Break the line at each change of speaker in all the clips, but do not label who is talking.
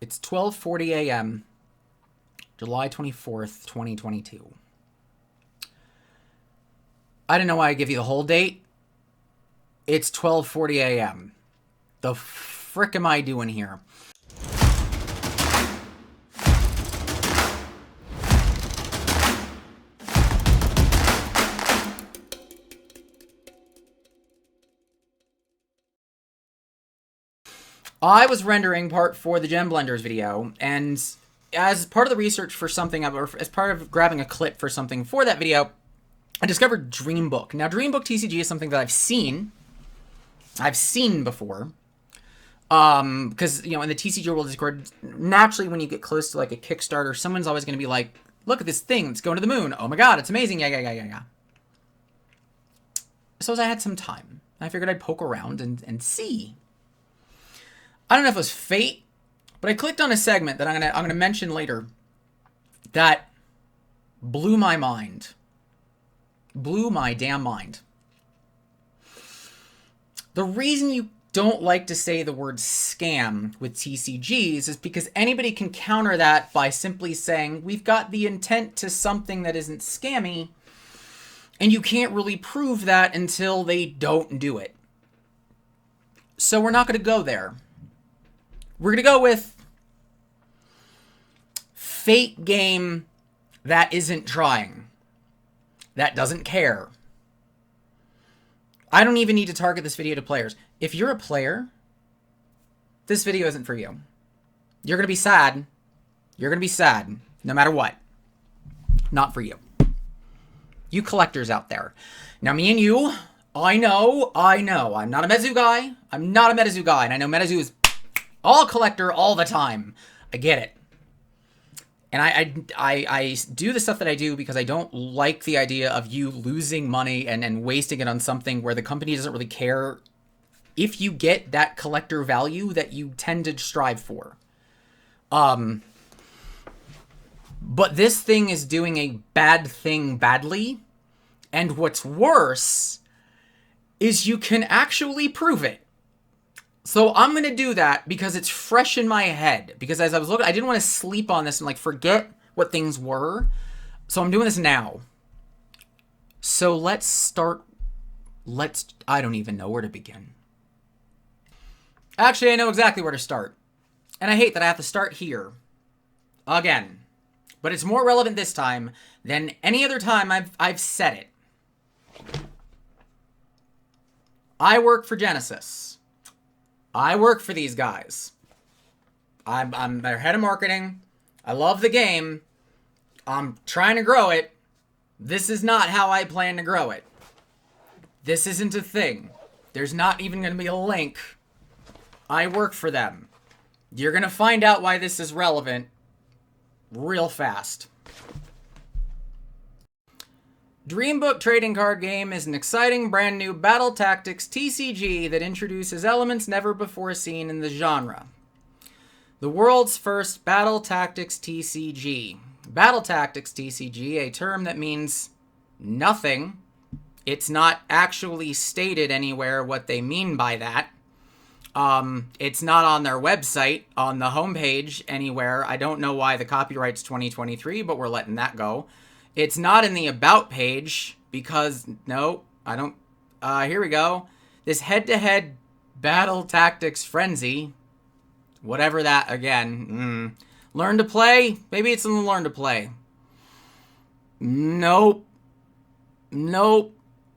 It's 12:40 a.m., July 24th, 2022. I don't know why I give you the whole date. It's 12:40 a.m. The frick am I doing here? I was rendering part for the Gem Blenders video, and as part of the research for something, or as part of grabbing a clip for something for that video, I discovered Dream Book. Now, Dream Book TCG is something that I've seen before, because, you know, in the TCG world Discord, naturally when you get close to like a Kickstarter, someone's always going to be like, look at this thing, it's going to the moon, oh my god, it's amazing, yeah. So as I had some time, I figured I'd poke around and see. I don't know if it was fate, but I clicked on a segment that I'm gonna mention later that blew my mind. Blew my damn mind. The reason you don't like to say the word scam with TCGs is because anybody can counter that by simply saying, we've got the intent to something that isn't scammy, and you can't really prove that until they don't do it. So we're not going to go there. We're going to go with fake game that isn't trying. That doesn't care. I don't even need to target this video to players. If you're a player, this video isn't for you. You're going to be sad. You're going to be sad no matter what. Not for you. You collectors out there. Now, me and you, I know. I'm not a MetaZoo guy. And I know MetaZoo is all collector all the time. I get it. And I do the stuff that I do because I don't like the idea of you losing money and wasting it on something where the company doesn't really care if you get that collector value that you tend to strive for. But this thing is doing a bad thing badly. And what's worse is you can actually prove it. So I'm going to do that because it's fresh in my head. Because as I was looking, I didn't want to sleep on this and like forget what things were. So I'm doing this now. So let's start. I don't even know where to begin. Actually, I know exactly where to start. And I hate that I have to start here. Again. But it's more relevant this time than any other time I've said it. I work for Genesis. I work for these guys. I'm their head of marketing. I love the game. I'm trying to grow it. This is not how I plan to grow it. This isn't a thing. There's not even going to be a link. I work for them. You're going to find out why this is relevant real fast. Dream Book Trading Card Game is an exciting brand new battle tactics TCG that introduces elements never before seen in the genre. The world's first battle tactics TCG. Battle tactics TCG, a term that means nothing. It's not actually stated anywhere what they mean by that. It's not on their website, on the homepage anywhere. I don't know why the copyright's 2023, but we're letting that go. It's not in the About page because, no, I don't, here we go. This head-to-head battle tactics frenzy, whatever that, again, learn to play? Maybe it's in the learn to play. Nope.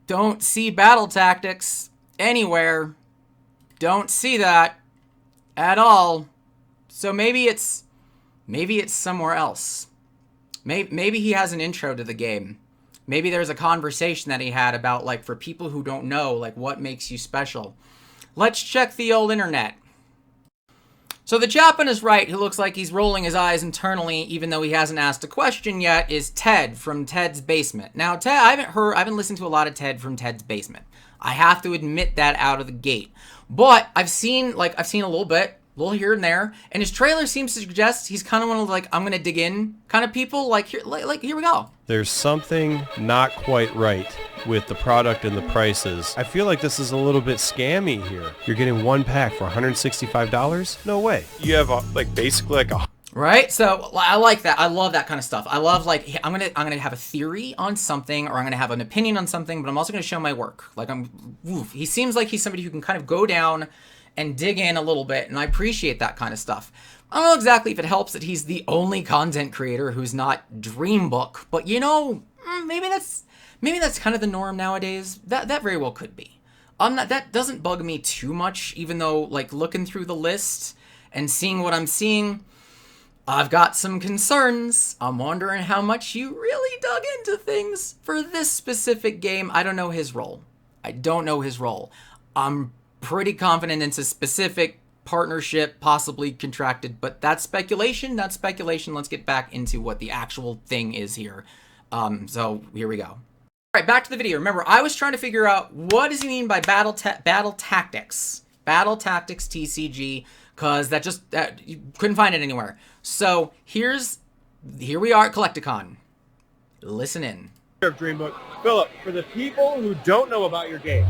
Don't see battle tactics anywhere. Don't see that at all. So maybe it's somewhere else. Maybe he has an intro to the game. Maybe there's a conversation that he had about, like, for people who don't know, like, what makes you special. Let's check the old internet. So the chaplain is right, who looks like he's rolling his eyes internally, even though he hasn't asked a question yet, is Ted from Ted's Basement. Now, Ted, I haven't listened to a lot of Ted from Ted's Basement. I have to admit that out of the gate. But I've seen a little bit. little here and there. And his trailer seems to suggest he's kind of one of like, I'm gonna dig in kind of people. Like here we go.
There's something not quite right with the product and the prices. I feel like this is a little bit scammy here. You're getting one pack for $165? No way. You have basically like a...
Right? So I like that. I love that kind of stuff. I love like, I'm gonna have a theory on something, or I'm gonna have an opinion on something, but I'm also gonna show my work. Like he seems like he's somebody who can kind of go down and dig in a little bit, and I appreciate that kind of stuff. I don't know exactly if it helps that he's the only content creator who's not Dream Book, but you know, maybe that's kind of the norm nowadays. That very well could be. That doesn't bug me too much, even though like looking through the list and seeing what I'm seeing, I've got some concerns. I'm wondering how much you really dug into things for this specific game. I don't know his role. I'm pretty confident it's a specific partnership, possibly contracted, but that's speculation. Let's get back into what the actual thing is here. So here we go. All right, back to the video. Remember, I was trying to figure out what does he mean by battle tactics TCG, because that you couldn't find it anywhere. So here we are at Collecticon. Listen in.
Of Dream Book. Philip, for the people who don't know about your game,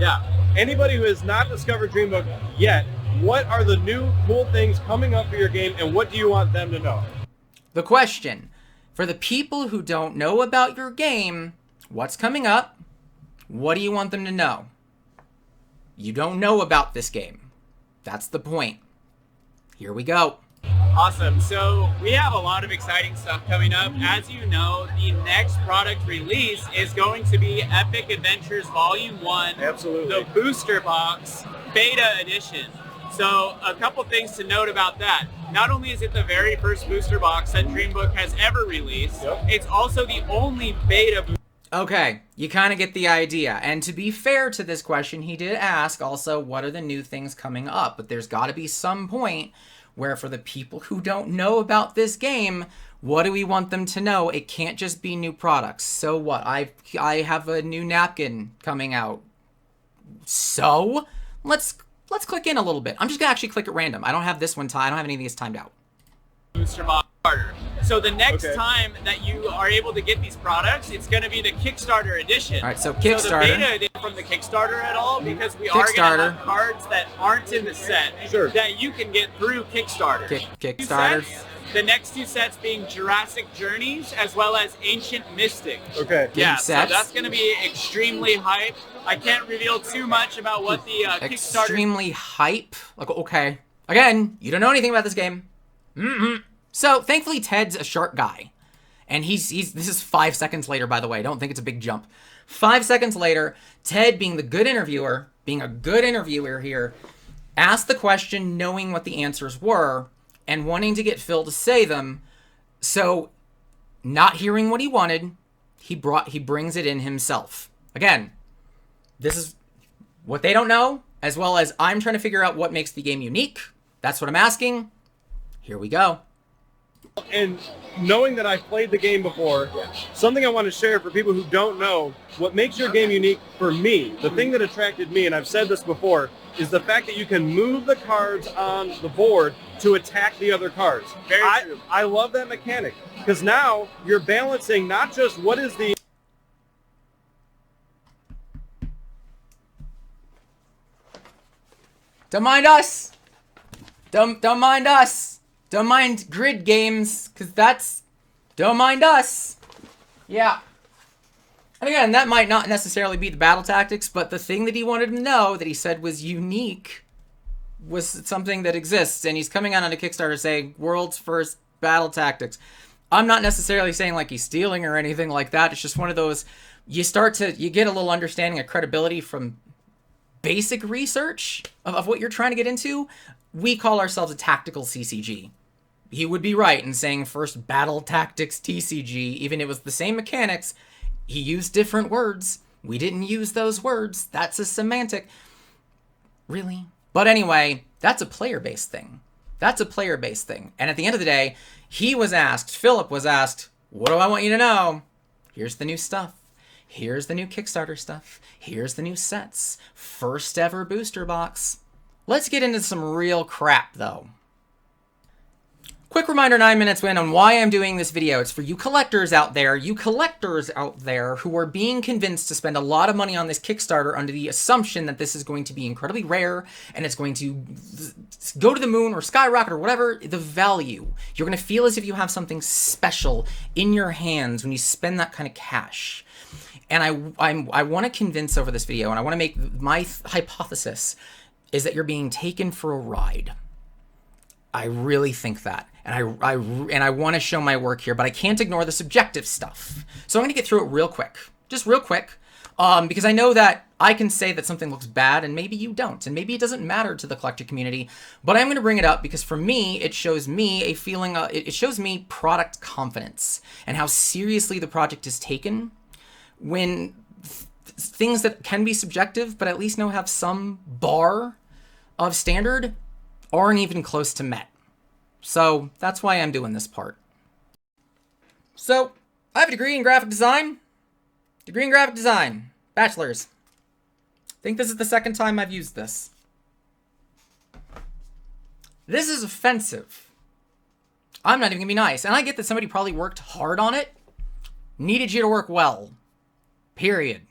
anybody who has not discovered Dream Book yet, what are the new cool things coming up for your game, and what do you want them to know?
The question, for the people who don't know about your game, what's coming up? What do you want them to know? You don't know about this game. That's the point. Here we go.
Awesome. So we have a lot of exciting stuff coming up. As you know, the next product release is going to be Epic Adventures Volume 1.
Absolutely.
The Booster Box Beta Edition. So a couple things to note about that. Not only is it the very first booster box that Dream Book has ever released, it's also the only beta booster.
Okay, you kind of get the idea. And to be fair to this question, he did ask also, what are the new things coming up? But there's got to be some point where for the people who don't know about this game, what do we want them to know? It can't just be new products. So what? I have a new napkin coming out. So let's click in a little bit. I'm just gonna actually click at random. I don't have this one I don't have any of these timed out.
Booster box starter. So the next time that you are able to get these products, it's going to be the Kickstarter edition.
All right, so Kickstarter.
So the beta edition from the Kickstarter at all, because we are going to have cards that aren't in the set that you can get through Kickstarter.
Kickstarter.
The next two sets being Jurassic Journeys as well as Ancient Mystic.
Okay.
Yeah, so that's going to be extremely hype. I can't reveal too much about what the Kickstarter...
Extremely hype? Like, okay. Again, you don't know anything about this game. So, thankfully, Ted's a sharp guy. And this is 5 seconds later, by the way. I don't think it's a big jump. 5 seconds later, Ted, being a good interviewer here, asked the question knowing what the answers were and wanting to get Phil to say them. So, not hearing what he wanted, he brings it in himself. Again, this is what they don't know, as well as I'm trying to figure out what makes the game unique. That's what I'm asking. Here we go.
And knowing that I've played the game before, something I want to share for people who don't know, what makes your game unique for me, the thing that attracted me, and I've said this before, is the fact that you can move the cards on the board to attack the other cards.
Very true.
I love that mechanic, because now you're balancing not just what is the...
Don't mind us. Don't mind us. Don't mind grid games, because don't mind us. Yeah. And again, that might not necessarily be the battle tactics, but the thing that he wanted to know that he said was unique was something that exists. And he's coming out on a Kickstarter saying, world's first battle tactics. I'm not necessarily saying like he's stealing or anything like that. It's just one of those, you get a little understanding of credibility from basic research of what you're trying to get into. We call ourselves a tactical CCG. He would be right in saying first battle tactics TCG, even it was the same mechanics. He used different words. We didn't use those words. That's a semantic. Really? But anyway, that's a player-based thing. And at the end of the day, Philip was asked, what do I want you to know? Here's the new stuff. Here's the new Kickstarter stuff. Here's the new sets. First ever booster box. Let's get into some real crap, though. Quick reminder 9 minutes in on why I'm doing this video. It's for you collectors out there who are being convinced to spend a lot of money on this Kickstarter under the assumption that this is going to be incredibly rare and it's going to go to the moon or skyrocket or whatever the value. You're going to feel as if you have something special in your hands when you spend that kind of cash. And I want to convince over this video, and I want to make my hypothesis is that you're being taken for a ride. I really think that. And I want to show my work here, but I can't ignore the subjective stuff. So I'm going to get through it real quick. Just real quick. Because I know that I can say that something looks bad, and maybe you don't. And maybe it doesn't matter to the collector community. But I'm going to bring it up because for me, it shows me a feeling, it shows me product confidence. And how seriously the project is taken when things that can be subjective, but at least now have some bar of standard, aren't even close to met. So that's why I'm doing this part. So I have a degree in graphic design. Bachelor's. I think this is the second time I've used this. This is offensive. I'm not even gonna be nice. And I get that somebody probably worked hard on it. Needed you to work well. Period.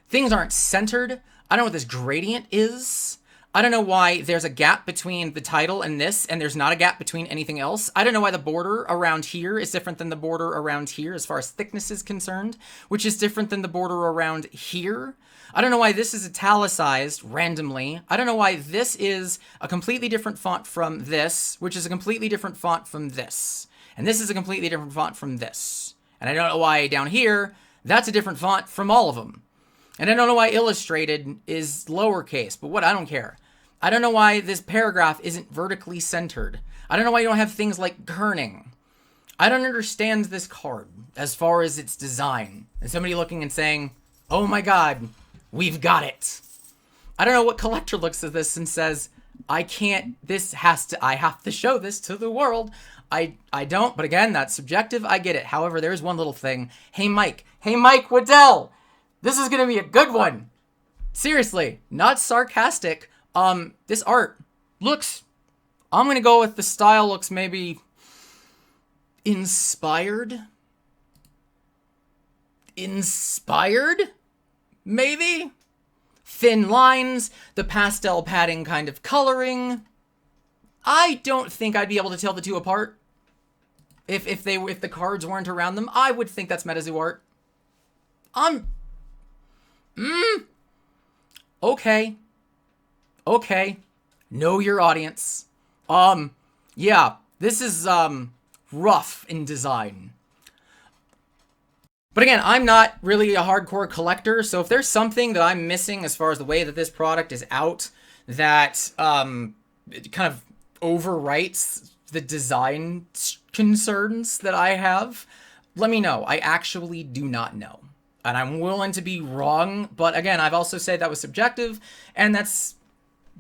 Things aren't centered. I don't know what this gradient is. I don't know why there's a gap between the title and this, and there's not a gap between anything else. I don't know why the border around here is different than the border around here as far as thickness is concerned, which is different than the border around here. I don't know why this is italicized randomly. I don't know why this is a completely different font from this, which is a completely different font from this. And this is a completely different font from this. And I don't know why down here, that's a different font from all of them. And I don't know why illustrated is lowercase, but what? I don't care. I don't know why this paragraph isn't vertically centered. I don't know why you don't have things like kerning. I don't understand this card as far as its design. And somebody looking and saying, oh my god, we've got it. I don't know what collector looks at this and says, I have to show this to the world. I don't, but again, that's subjective. I get it. However, there's one little thing. Hey, Mike Waddell. This is going to be a good one. Seriously, not sarcastic. This art looks, I'm going to go with the style looks maybe inspired. Maybe? Thin lines, the pastel padding kind of coloring. I don't think I'd be able to tell the two apart. If the cards weren't around them, I would think that's MetaZoo art. Okay. Know your audience. Yeah, this is, rough in design. But again, I'm not really a hardcore collector, so if there's something that I'm missing as far as the way that this product is out that, it kind of overwrites the design concerns that I have, let me know. I actually do not know. And I'm willing to be wrong, but again, I've also said that was subjective, and that's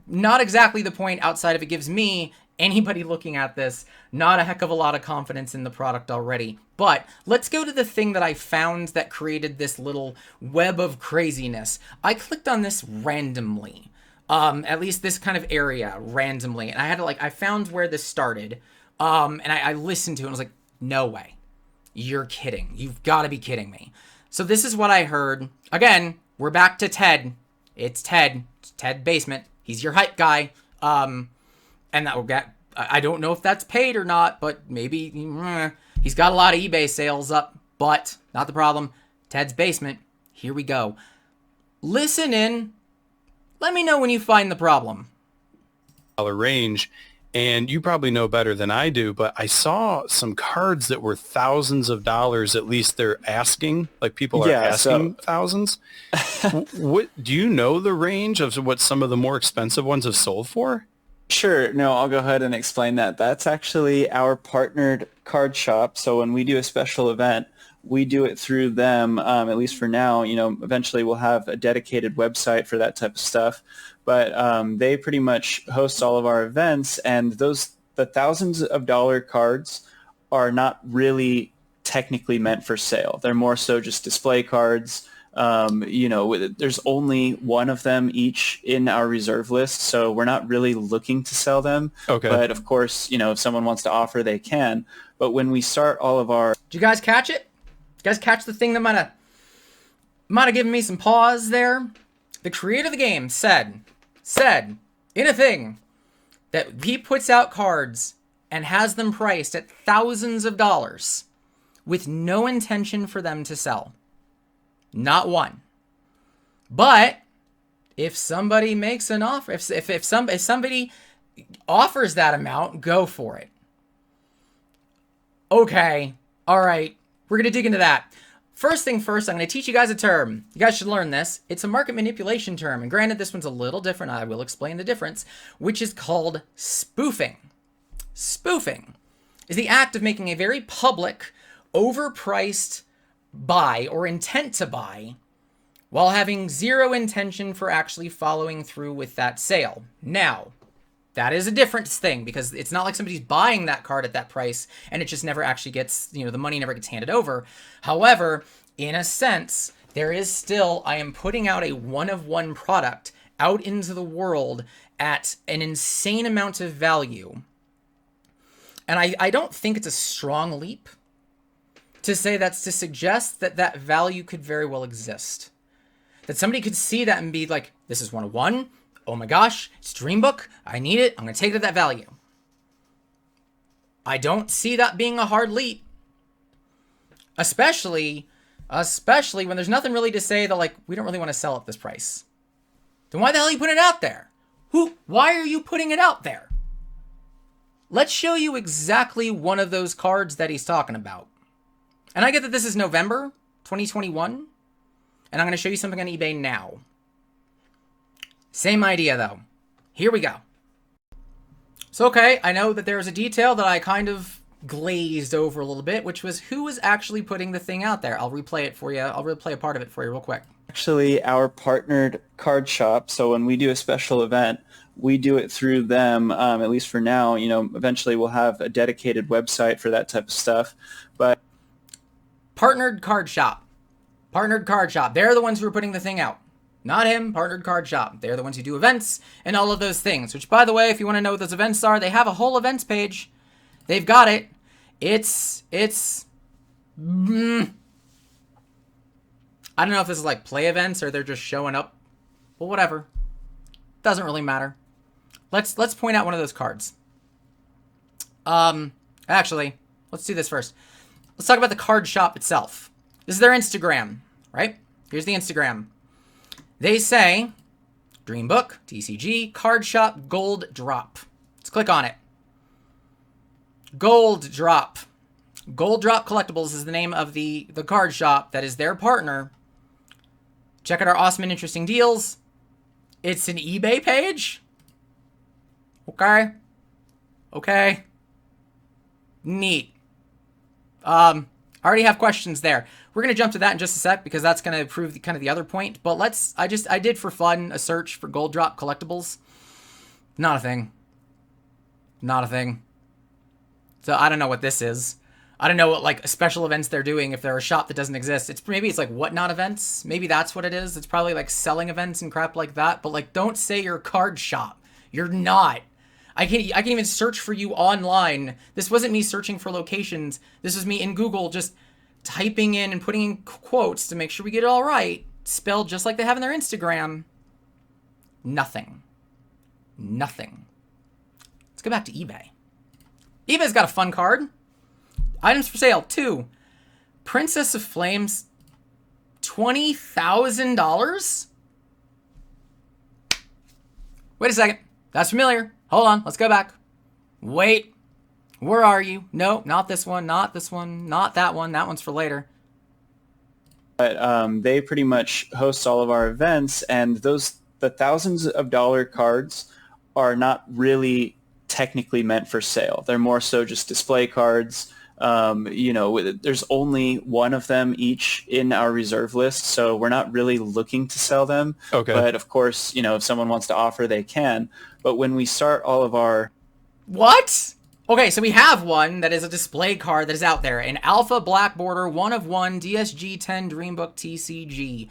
not exactly the point outside of it gives me, anybody looking at this, not a heck of a lot of confidence in the product already. But let's go to the thing that I found that created this little web of craziness. I clicked on this randomly. At least this kind of area randomly. And I had to I found where this started. And I listened to it and I was like, no way. You're kidding. You've got to be kidding me. So this is what I heard. Again, we're back to Ted. It's Ted. It's Ted Basement. He's your hype guy. And that will get, I don't know if that's paid or not, but maybe he's got a lot of eBay sales up, but not the problem. Ted's Basement. Here we go. Listen in. Let me know when you find the problem.
Range, and you probably know better than I do, but I saw some cards that were thousands of dollars. At least they're asking, like people are asking thousands. What do you know the range of what some of the more expensive ones have sold for?
Sure. No, I'll go ahead and explain that. That's actually our partnered card shop. So when we do a special event, we do it through them, at least for now. You know, eventually we'll have a dedicated website for that type of stuff. But they pretty much host all of our events, and the thousands of dollar cards are not really technically meant for sale. They're more so just display cards. There's only one of them each in our reserve list, so we're not really looking to sell them.
Okay.
But of course, if someone wants to offer, they can. But when we start all of our...
Did you guys catch it? Did you guys catch the thing that might have given me some pause there? The creator of the game said in a thing that he puts out cards and has them priced at thousands of dollars with no intention for them to sell. Not one. But if somebody makes an offer, if somebody offers that amount, go for it. Okay. All right. We're going to dig into that. First thing first, I'm going to teach you guys a term. You guys should learn this. It's a market manipulation term. And granted, this one's a little different. I will explain the difference, which is called spoofing. Spoofing is the act of making a very public, overpriced buy or intent to buy while having zero intention for actually following through with that sale. Now, that is a different thing because it's not like somebody's buying that card at that price and it just never actually gets, the money never gets handed over. However, in a sense, there is still, I am putting out a one-of-one product out into the world at an insane amount of value. And I don't think it's a strong leap to suggest that that value could very well exist. That somebody could see that and be like, this is one-of-one. Oh my gosh, it's Dream Book. I need it. I'm going to take it at that value. I don't see that being a hard leap. Especially when there's nothing really to say that, we don't really want to sell at this price. Then why the hell are you putting it out there? Why are you putting it out there? Let's show you exactly one of those cards that he's talking about. And I get that this is November 2021. And I'm going to show you something on eBay now. Same idea, though. Here we go. So, okay, I know that there's a detail that I kind of glazed over a little bit, which was who was actually putting the thing out there. I'll replay it for you. I'll replay a part of it for you real quick.
Actually, our partnered card shop. So when we do a special event, we do it through them, at least for now. Eventually we'll have a dedicated website for that type of stuff. But
Partnered card shop. Partnered card shop. They're the ones who are putting the thing out. Not him, Partnered Card Shop. They're the ones who do events and all of those things. Which, by the way, if you want to know what those events are, they have a whole events page. They've got it. It's... I don't know if this is like play events or they're just showing up. Well, whatever. Doesn't really matter. Let's point out one of those cards. Actually, let's do this first. Let's talk about the card shop itself. This is their Instagram, right? Here's the Instagram. They say, Dream Book, TCG, Card Shop, Gold Drop. Let's click on it. Gold Drop. Gold Drop Collectibles is the name of the card shop that is their partner. Check out our awesome and interesting deals. It's an eBay page. Okay. Okay. Neat. I already have questions there. We're going to jump to that in just a sec because that's going to prove the other point. But I did for fun a search for Gold Drop Collectibles. Not a thing. Not a thing. So I don't know what this is. I don't know what special events they're doing if they're a shop that doesn't exist. Maybe it's whatnot events. Maybe that's what it is. It's probably selling events and crap like that. But don't say you're a card shop. You're not. I can't even search for you online. This wasn't me searching for locations. This was me in Google just typing in and putting in quotes to make sure we get it all right. Spelled just like they have in their Instagram. Nothing. Nothing. Let's go back to eBay. eBay's got a fun card. Items for sale, 2. Princess of Flames, $20,000? Wait a second. That's familiar. Hold on. Let's go back. Wait. Where are you? No, not this one. Not this one. Not that one. That one's for later.
But they pretty much host all of our events, and the thousands of dollar cards are not really technically meant for sale. They're more so just display cards. There's only one of them each in our reserve list, so we're not really looking to sell them.
Okay.
But of course, if someone wants to offer, they can. But when we start all of our...
What? Okay, so we have one that is a display card that is out there. An Alpha Black Border 1 of 1 DSG 10 Dream Book TCG.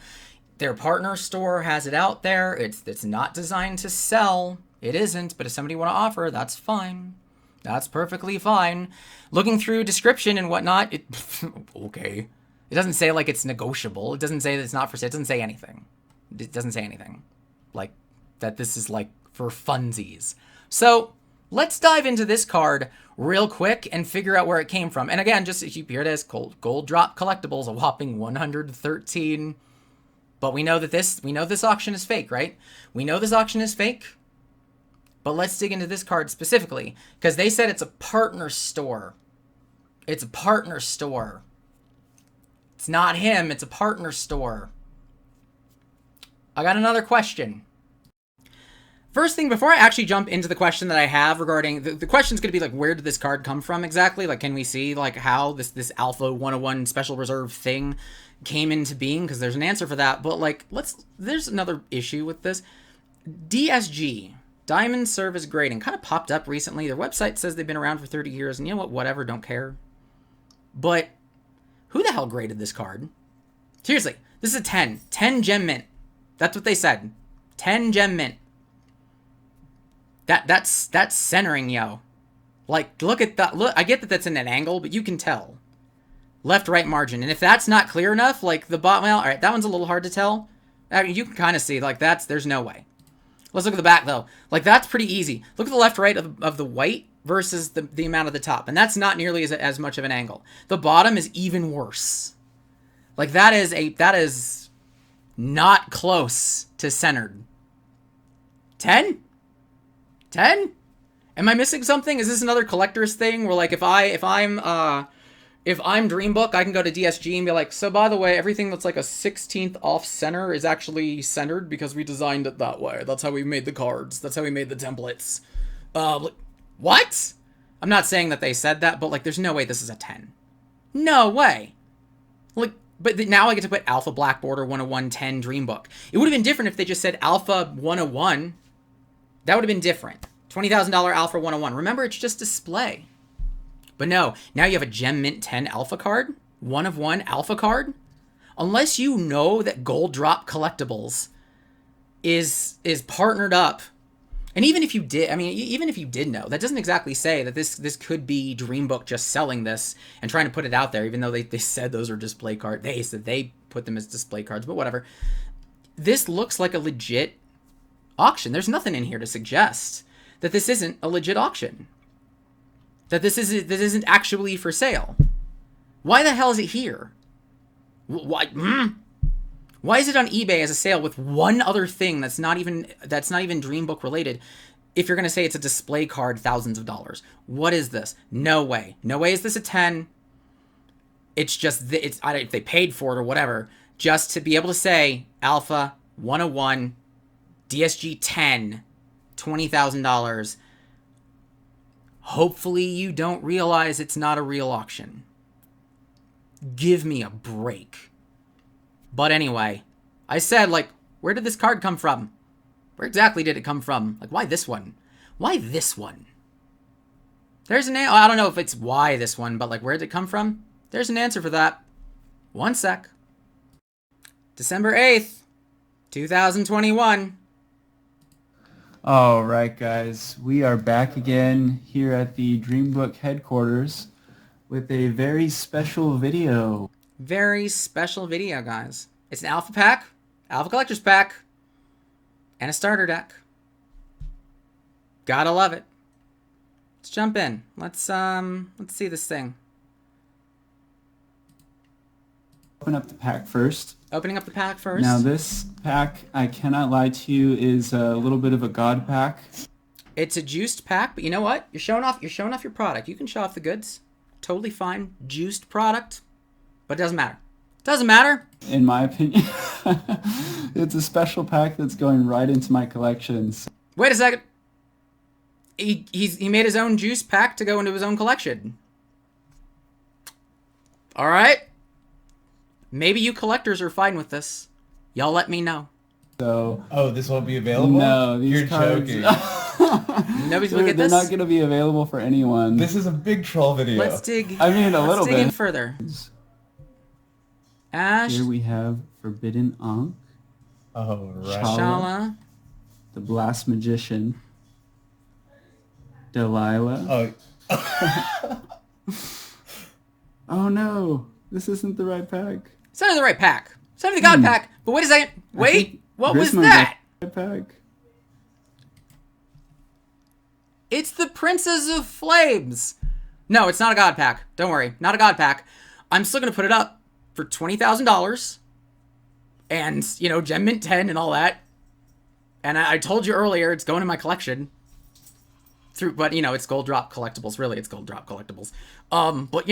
Their partner store has it out there. It's not designed to sell. It isn't, but if somebody want to offer, that's fine. That's perfectly fine. Looking through description and whatnot, okay. It doesn't say like it's negotiable. It doesn't say that it's not for sale. It doesn't say anything. It doesn't say anything. Like that this is like for funsies. So let's dive into this card real quick and figure out where it came from. And again, just here it is, gold drop collectibles, a whopping 113. But we know that this auction is fake, right? We know this auction is fake. But let's dig into this card specifically, because they said it's a partner store. It's a partner store. It's not him, it's a partner store. I got another question. First thing, before I actually jump into the question that I have regarding, the question's going to be like, where did this card come from exactly? Like, can we see like how this Alpha 101 Special Reserve thing came into being? Because there's an answer for that. But like, there's another issue with this. DSG, Diamond Service Grading, kind of popped up recently. Their website says they've been around for 30 years. And you know what? Whatever, don't care. But who the hell graded this card? Seriously, this is a 10. 10 gem mint. That's what they said. 10 gem mint. That's centering, yo. Like, look at that. Look, I get that that's in an angle, but you can tell. Left-right margin. And if that's not clear enough, like the bottom, well, all right, that one's a little hard to tell. I mean, you can kind of see, like, there's no way. Let's look at the back, though. Like, that's pretty easy. Look at the left-right of the white versus the amount of the top. And that's not nearly as much of an angle. The bottom is even worse. Like, that is not close to centered. 10? 10? Am I missing something? Is this another collector's thing where like if I'm Dream Book, I can go to DSG and be like, so by the way, everything that's like a 16th off center is actually centered because we designed it that way. That's how we made the cards. That's how we made the templates. What? I'm not saying that they said that, but like there's no way this is a 10. No way. Like, but now I get to put Alpha Black Border 101 10 Dream Book. It would have been different if they just said Alpha 101. That would have been different. $20,000 Alpha 101. Remember, it's just display. But no, now you have a Gem Mint 10 Alpha card. 1 of 1 Alpha card. Unless you know that Gold Drop Collectibles is partnered up. And even if you did, I mean, even if you did know, that doesn't exactly say that this could be Dream Book just selling this and trying to put it out there, even though they said those are display cards. They said they put them as display cards, but whatever. This looks like a legit auction. There's nothing in here to suggest that this isn't a legit auction. That this isn't actually for sale. Why the hell is it here? Why? Why is it on eBay as a sale with one other thing that's not even Dream Book related? If you're gonna say it's a display card, thousands of dollars. What is this? No way. No way is this a 10. It's just if they paid for it or whatever, just to be able to say Alpha 101. DSG 10, $20,000. Hopefully you don't realize it's not a real auction. Give me a break. But anyway, I said, like, where did this card come from? Where exactly did it come from? Like, why this one? Why this one? There's an answer. I don't know if it's why this one, but, like, where did it come from? There's an answer for that. One sec. December 8th, 2021.
All right, guys, we are back again here at the Dream Book headquarters with a very special video.
Very special video, guys. It's an Alpha pack, Alpha Collector's pack, and a starter deck. Gotta love it. Let's jump in. Let's see this thing.
Open up the pack first.
Opening up the pack first.
Now this pack, I cannot lie to you, is a little bit of a god pack.
It's a juiced pack, but you know what? You're showing off your product. You can show off the goods. Totally fine. Juiced product. But it doesn't matter. Doesn't matter.
In my opinion. It's a special pack that's going right into my collections.
Wait a second. He made his own juice pack to go into his own collection. All right. Maybe you collectors are fine with this. Y'all let me know.
So.
Oh, this won't be available?
No, these
You're
cards.
joking.
Nobody's gonna get
They're
this.
not going to be available for anyone.
This is a big troll video.
Let's dig.
I mean, a little
let's dig in
bit.
further. Ash,
Here we have Forbidden Ankh,
Oh, right.
Shala,
the Blast Magician, Delilah.
Oh,
Oh no, this isn't the right pack.
it's not in the right pack. It's not in the God pack. But wait a second.
I
Wait,
think
what
this
was
might be
that?
the right pack.
It's the Princess of Flames. No, it's not a God pack. Don't worry, not a God pack. I'm still gonna put it up for $20,000, and Gem Mint 10 and all that. And I told you earlier, it's going in my collection. But it's Gold Drop Collectibles. Really, it's Gold Drop Collectibles. But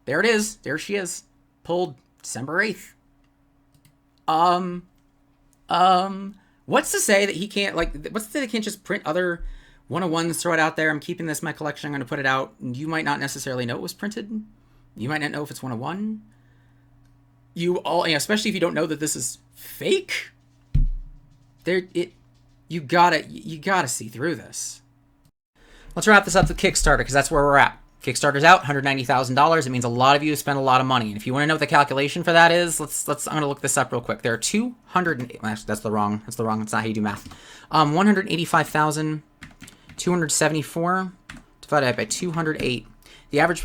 there it is. There she is. Pulled December 8th. What's to say that he can't, what's to say they can't just print other 101s, throw it out there? I'm keeping this in my collection. I'm going to put it out. You might not necessarily know it was printed. You might not know if it's 101. Especially if you don't know that this is fake. You gotta see through this. Let's wrap this up with Kickstarter, because that's where we're at. Kickstarter's out, $190,000. It means a lot of you spent a lot of money. And if you want to know what the calculation for that is, I'm going to look this up real quick. There are 200. That's wrong. That's not how you do math. 185,274 divided by 208. The average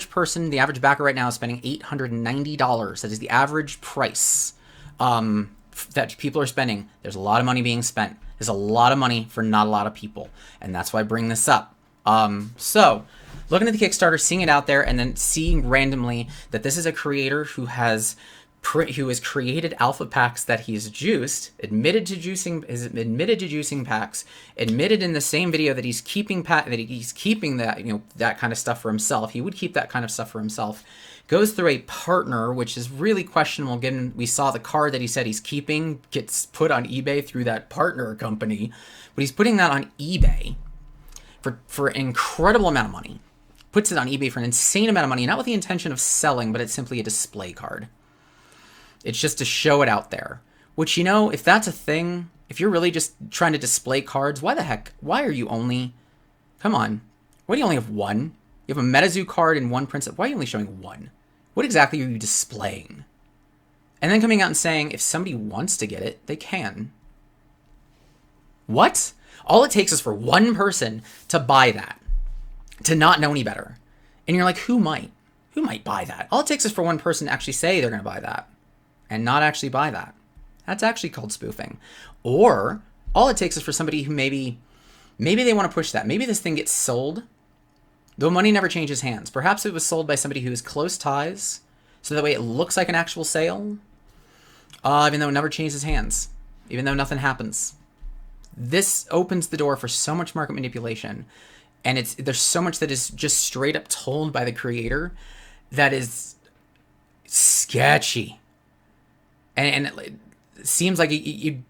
person, the average backer right now is spending $890. That is the average price that people are spending. There's a lot of money being spent. There's a lot of money for not a lot of people, and that's why I bring this up. So, looking at the Kickstarter, seeing it out there, and then seeing randomly that this is a creator who has created alpha packs that he's juiced, admitted to juicing packs, admitted in the same video that he's keeping that that kind of stuff for himself. He would keep that kind of stuff for himself. Goes through a partner, which is really questionable given we saw the card that he said he's keeping gets put on eBay through that partner company, but he's putting that on eBay for an incredible amount of money. Puts it on eBay for an insane amount of money, not with the intention of selling, but it's simply a display card. It's just to show it out there. Which, if that's a thing, if you're really just trying to display cards, why are you only... Come on. Why do you only have one? You have a MetaZoo card and one Princess. Why are you only showing one? What exactly are you displaying? And then coming out and saying, if somebody wants to get it, they can. What? All it takes is for one person to buy that. To not know any better. And you're like, who might? Who might buy that? All it takes is for one person to actually say they're going to buy that. And not actually buy that. That's actually called spoofing. Or, all it takes is for somebody who maybe they want to push that. Maybe this thing gets sold, though money never changes hands. Perhaps it was sold by somebody who has close ties, so that way it looks like an actual sale, even though it never changes hands, even though nothing happens. This opens the door for so much market manipulation, and there's so much that is just straight up told by the creator that is sketchy. And it seems like it'd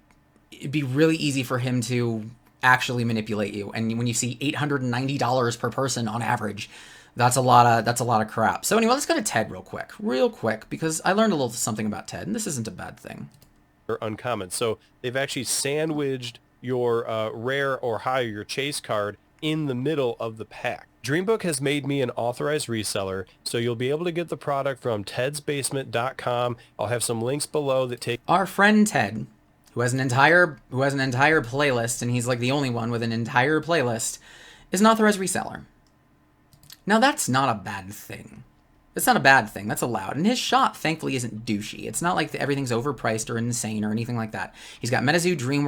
be really easy for him to actually manipulate you. And when you see $890 per person on average, that's a lot of crap. So anyway, let's go to Ted real quick, because I learned a little something about Ted, and this isn't a bad thing.
Uncommon. So they've actually sandwiched your rare or higher, your chase card, in the middle of the pack. Dream Book has made me an authorized reseller, so you'll be able to get the product from tedsbasement.com. I'll have some links below that take...
Our friend Ted, who has an entire playlist, and he's like the only one with an entire playlist, is an authorized reseller. Now that's not a bad thing. That's not a bad thing. That's allowed. And his shop, thankfully, isn't douchey. It's not like everything's overpriced or insane or anything like that. He's got MetaZoo, Dream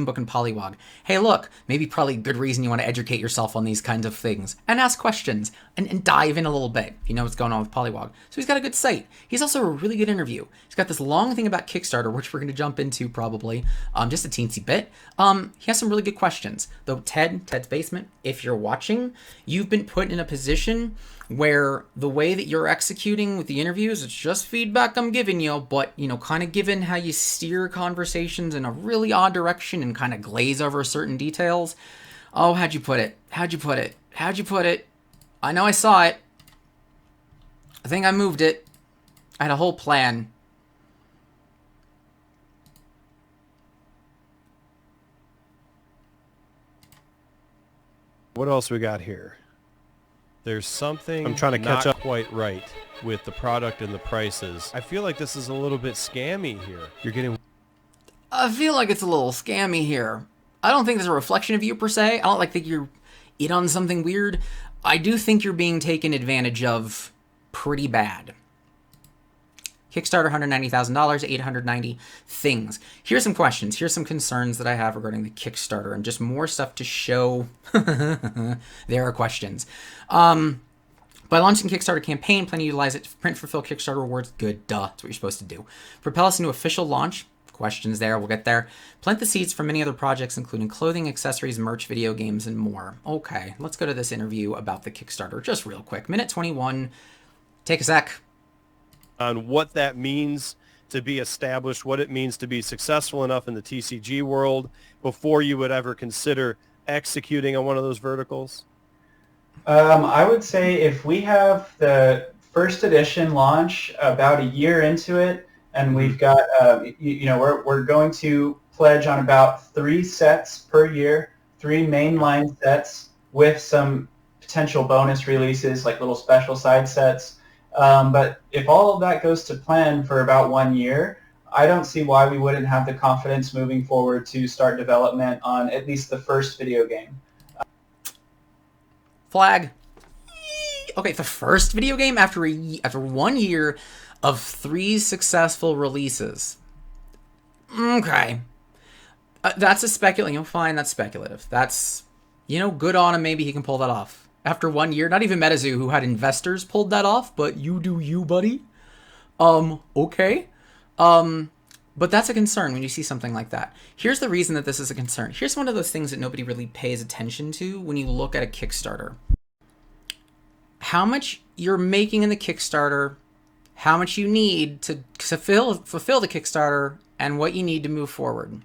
Book, and Polywog. Hey, look, maybe probably good reason you want to educate yourself on these kinds of things and ask questions and dive in a little bit if you know what's going on with Polywog. So he's got a good site. He's also a really good interview. He's got this long thing about Kickstarter, which we're going to jump into probably, just a teensy bit. He has some really good questions. Though Ted's Basement, if you're watching, you've been put in a position where the way that you're executing with the interviews, it's just feedback I'm giving you, but, kind of given how you steer conversations in a really odd direction and kind of glaze over certain details. Oh, how'd you put it? I know I saw it. I think I moved it. I had a whole plan.
What else we got here? There's something
I'm trying to catch
not
up.
quite right with the product and the prices. I feel like this is a little bit scammy here. You're getting...
I feel like it's a little scammy here. I don't think there's a reflection of you per se. I don't think you're in on something weird. I do think you're being taken advantage of pretty bad. Kickstarter, $190,000, 890 things. Here's some questions. Here's some concerns that I have regarding the Kickstarter and just more stuff to show there are questions. By launching Kickstarter campaign, plan to utilize it to print, fulfill Kickstarter rewards. Good, duh. That's what you're supposed to do. Propel us into official launch. Questions there. We'll get there. Plant the seeds for many other projects, including clothing, accessories, merch, video games, and more. Okay, let's go to this interview about the Kickstarter just real quick. Minute 21. Take a sec.
On what that means to be established, what it means to be successful enough in the TCG world before you would ever consider executing on one of those verticals?
I would say if we have the first edition launch about a year into it, and we've got, we're going to pledge on about 3 sets per year, 3 mainline sets with some potential bonus releases, like little special side sets. But if all of that goes to plan for about 1 year, I don't see why we wouldn't have the confidence moving forward to start development on at least the first video game.
Flag. Okay, the first video game after 1 year of 3 successful releases. Okay. That's a speculative. Fine, that's speculative. That's, good on him. Maybe he can pull that off. After 1 year, not even MetaZoo, who had investors, pulled that off, but you do you, buddy. Okay. But that's a concern when you see something like that. Here's the reason that this is a concern. Here's one of those things that nobody really pays attention to when you look at a Kickstarter. How much you're making in the Kickstarter, how much you need to fulfill the Kickstarter, and what you need to move forward.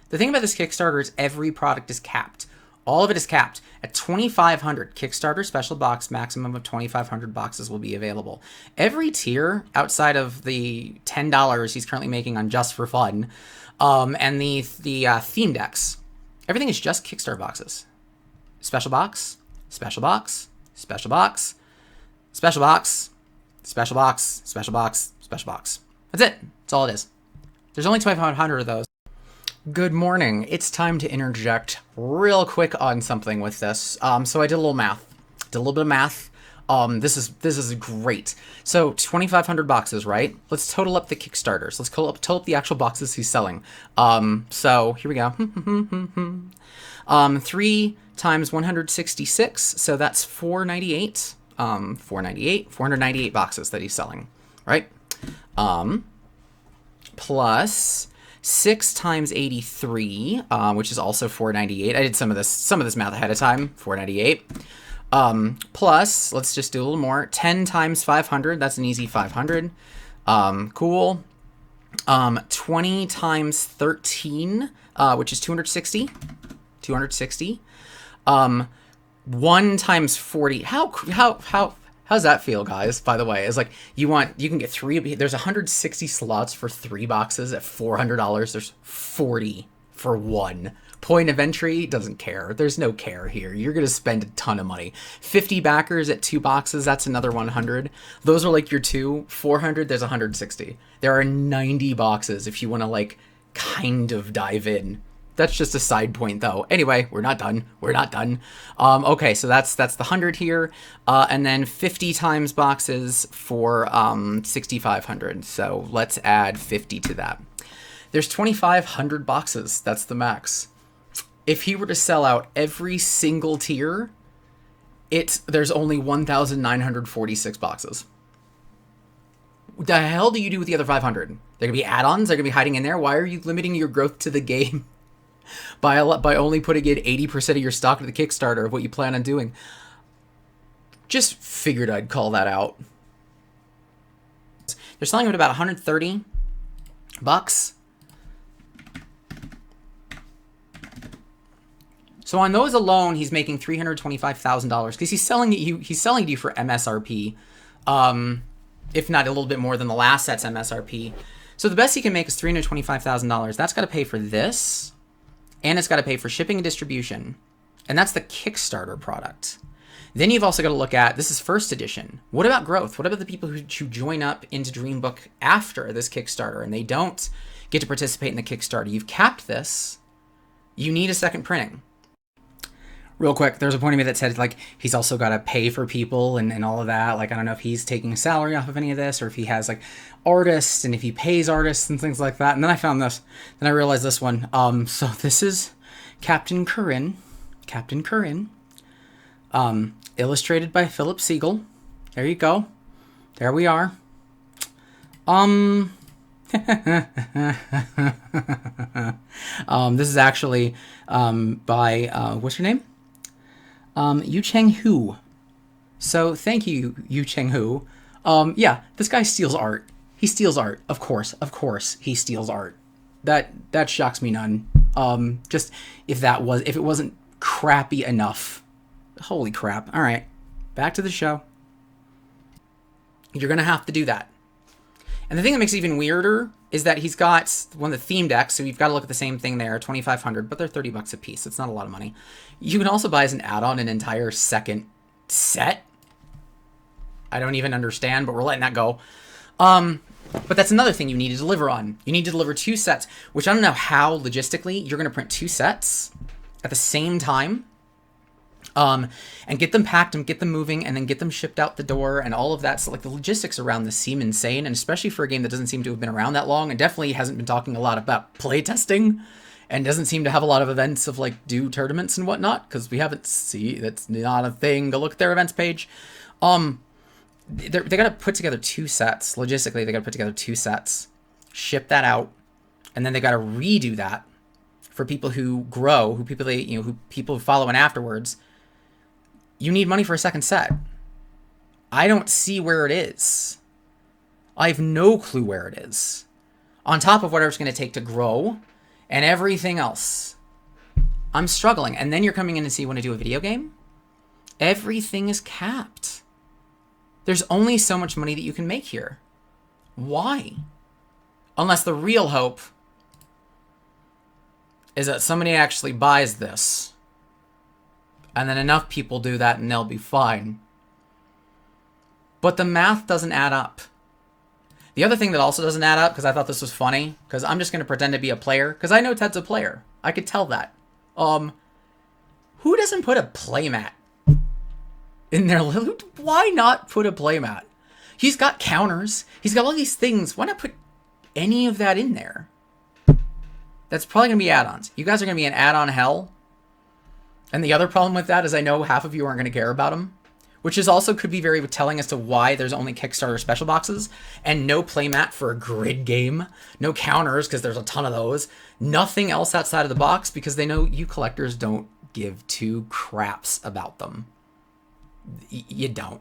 The thing about this Kickstarter is every product is capped. All of it is capped at 2,500. Kickstarter special box, maximum of 2,500 boxes will be available. Every tier outside of the $10 he's currently making on Just for Fun, and the theme decks, everything is just Kickstarter boxes. Special box, special box, special box, special box, special box, special box, special box. That's it. That's all it is. There's only 2,500 of those. Good morning. It's time to interject real quick on something with this. So I did a little math. Did a little bit of math. This is great. So 2,500 boxes, right? Let's total up the Kickstarters. Let's total up the actual boxes he's selling. So here we go. 3 times 166. So that's 498. 498 boxes that he's selling, right? Plus 6 times 83, which is also 498. I did some of this math ahead of time. 498. Plus, let's just do a little more. 10 times 500. That's an easy 500. Cool. 20 times 13, which is 260. 260. 1 times 40. How's that feel, guys? By the way, it's like you can get 3. There's 160 slots for 3 boxes at $400. There's 40 for 1. Point of entry doesn't care. There's no care here. You're gonna spend a ton of money. 50 backers at 2 boxes. That's another 100. Those are like your 2. 400. There's 160. There are 90 boxes if you want to kind of dive in. That's just a side point, though. Anyway, we're not done. Okay, so that's the 100 here, and then 50 times boxes for 6,500. So let's add 50 to that. There's 2,500 boxes. That's the max. If he were to sell out every single tier, there's only 1,946 boxes. What the hell do you do with the other 500? They're gonna be add-ons. They're gonna be hiding in there. Why are you limiting your growth to the game? By only putting in 80% of your stock to the Kickstarter of what you plan on doing. Just figured I'd call that out. They're selling them at about 130 bucks. So on those alone, he's making $325,000 because he's selling to you for MSRP, if not a little bit more than the last set's MSRP. So the best he can make is $325,000. That's got to pay for this. And it's got to pay for shipping and distribution. And that's the Kickstarter product. Then you've also got to look at, this is first edition. What about growth? What about the people who join up into Dream Book after this Kickstarter and they don't get to participate in the Kickstarter? You've capped this. You need a second printing. Real quick, there's a point of me that said, like, he's also got to pay for people and all of that. Like, I don't know if he's taking a salary off of any of this or if he has, like, artists and if he pays artists and things like that. And then I found this. Then I realized this one. So this is Captain Corinne. Captain Corinne. Illustrated by Philip Siegel. There you go. There we are. This is actually by what's your name? Yu Cheng Hu. So thank you, Yu Cheng Hu. Yeah, this guy steals art. He steals art. Of course, he steals art. That shocks me none. Just if it wasn't crappy enough. Holy crap. All right, back to the show. You're gonna have to do that. And the thing that makes it even weirder is that he's got one of the theme decks, so you've got to look at the same thing there, 2,500, but they're $30 a piece. It's not a lot of money. You can also buy as an add-on an entire second set. I don't even understand, but we're letting that go. But that's another thing you need to deliver on. You need to deliver 2 sets, which I don't know how logistically you're going to print 2 sets at the same time. And get them packed and get them moving and then get them shipped out the door and all of that. So like the logistics around this seem insane, and especially for a game that doesn't seem to have been around that long and definitely hasn't been talking a lot about playtesting and doesn't seem to have a lot of events of like do tournaments and whatnot, because we haven't that's not a thing. Go look at their events page. They got to put together 2 sets. Logistically, they got to put together 2 sets, ship that out, and then they got to redo that for people who grow, who people follow in afterwards. You need money for a second set. I don't see where it is. I have no clue where it is. On top of whatever it's going to take to grow and everything else. I'm struggling. And then you're coming in and say you want to do a video game? Everything is capped. There's only so much money that you can make here. Why? Unless the real hope is that somebody actually buys this. And then enough people do that and they'll be fine. But the math doesn't add up. The other thing that also doesn't add up, because I thought this was funny, because I'm just going to pretend to be a player, because I know Ted's a player. I could tell that. Who doesn't put a playmat in their... Why not put a playmat? He's got counters. He's got all these things. Why not put any of that in there? That's probably going to be add-ons. You guys are going to be in add-on hell. And the other problem with that is I know half of you aren't going to care about them, which is also could be very telling as to why there's only Kickstarter special boxes and no playmat for a grid game, no counters because there's a ton of those, nothing else outside of the box because they know you collectors don't give 2 craps about them. You don't.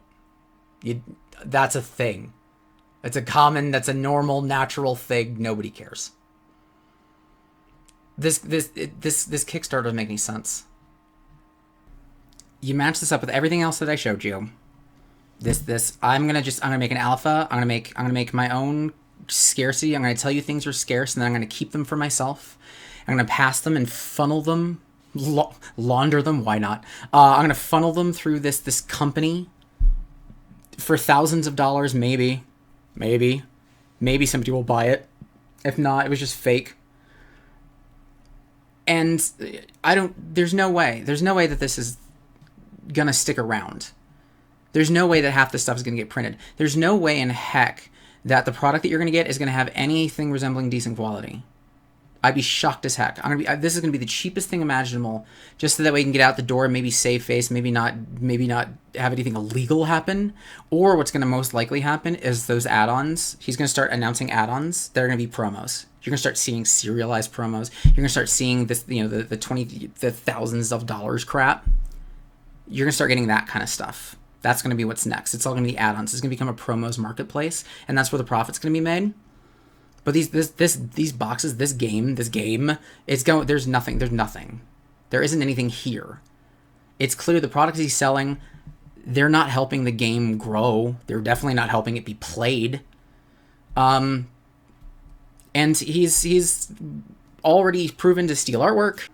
That's a thing. That's a normal, natural thing. Nobody cares. This Kickstarter doesn't make any sense. You match this up with everything else that I showed you. I'm gonna make an alpha. I'm gonna make my own scarcity. I'm gonna tell you things are scarce, and then I'm gonna keep them for myself. I'm gonna pass them and funnel them, launder them. Why not? I'm gonna funnel them through this company for thousands of dollars. Maybe somebody will buy it. If not, it was just fake. And there's no way that this is gonna stick around. There's no way that half this stuff is gonna get printed. There's no way in heck that the product that you're gonna get is gonna have anything resembling decent quality. I'd be shocked as heck. This is gonna be the cheapest thing imaginable, just so that way you can get out the door, maybe save face, maybe not have anything illegal happen. Or what's gonna most likely happen is those add-ons. He's gonna start announcing add-ons. They're gonna be promos. You're gonna start seeing serialized promos. You're gonna start seeing this, the thousands of dollars crap. You're gonna start getting that kind of stuff. That's gonna be what's next. It's all gonna be add-ons. It's gonna become a promos marketplace, and that's where the profit's gonna be made. But these boxes, this game, it's going. There's nothing. There isn't anything here. It's clear the products he's selling, they're not helping the game grow. They're definitely not helping it be played. And he's already proven to steal artwork.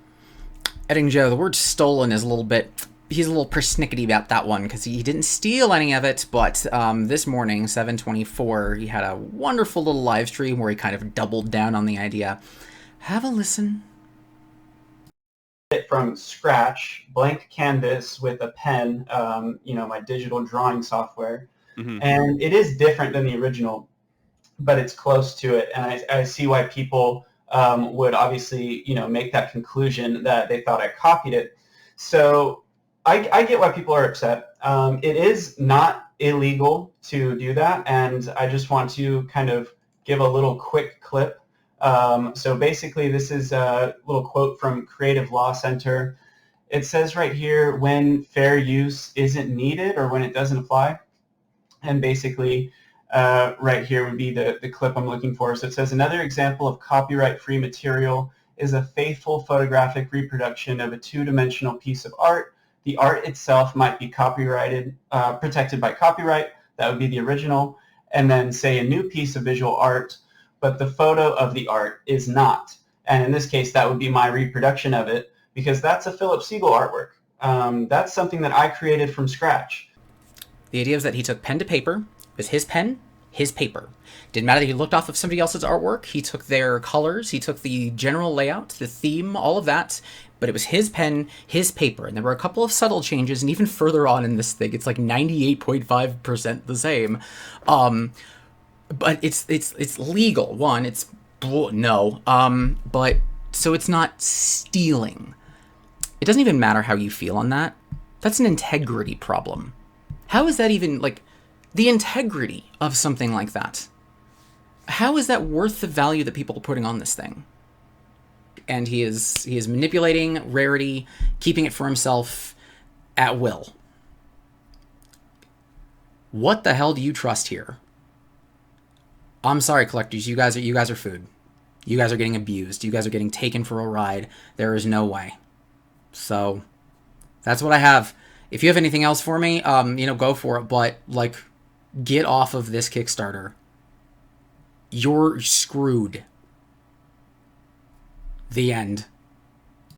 Editing Joe, the word stolen is a little bit... He's a little persnickety about that one because he didn't steal any of it, but this morning, 7:24, he had a wonderful little live stream where he kind of doubled down on the idea. Have a listen.
From scratch, blank canvas with a pen, my digital drawing software.
Mm-hmm.
And it is different than the original, but it's close to it. And I see why people would obviously, make that conclusion that they thought I copied it. So I get why people are upset. It is not illegal to do that, and I just want to kind of give a little quick clip. So basically, this is a little quote from Creative Law Center. It says right here, when fair use isn't needed or when it doesn't apply. And basically, right here would be the clip I'm looking for. So it says, another example of copyright-free material is a faithful photographic reproduction of a two-dimensional piece of art. The art itself might be copyrighted, protected by copyright. That would be the original. And then say a new piece of visual art, but the photo of the art is not. And in this case, that would be my reproduction of it because that's a Philip Siegel artwork. That's something that I created from scratch.
The idea is that he took pen to paper. It was his pen, his paper. Didn't matter that he looked off of somebody else's artwork. He took their colors. He took the general layout, the theme, all of that. But it was his pen, his paper. And there were a couple of subtle changes. And even further on in this thing, it's like 98.5% the same. But it's legal. One, it's no. But so it's not stealing. It doesn't even matter how you feel on that. That's an integrity problem. How is that even, like, the integrity of something like that? How is that worth the value that people are putting on this thing? And he is manipulating rarity, keeping it for himself at will. What the hell do you trust here? I'm sorry, collectors. You guys are food. You guys are getting abused. You guys are getting taken for a ride. There is no way. So that's what I have. If you have anything else for me, go for it. But get off of this Kickstarter. You're screwed. The end.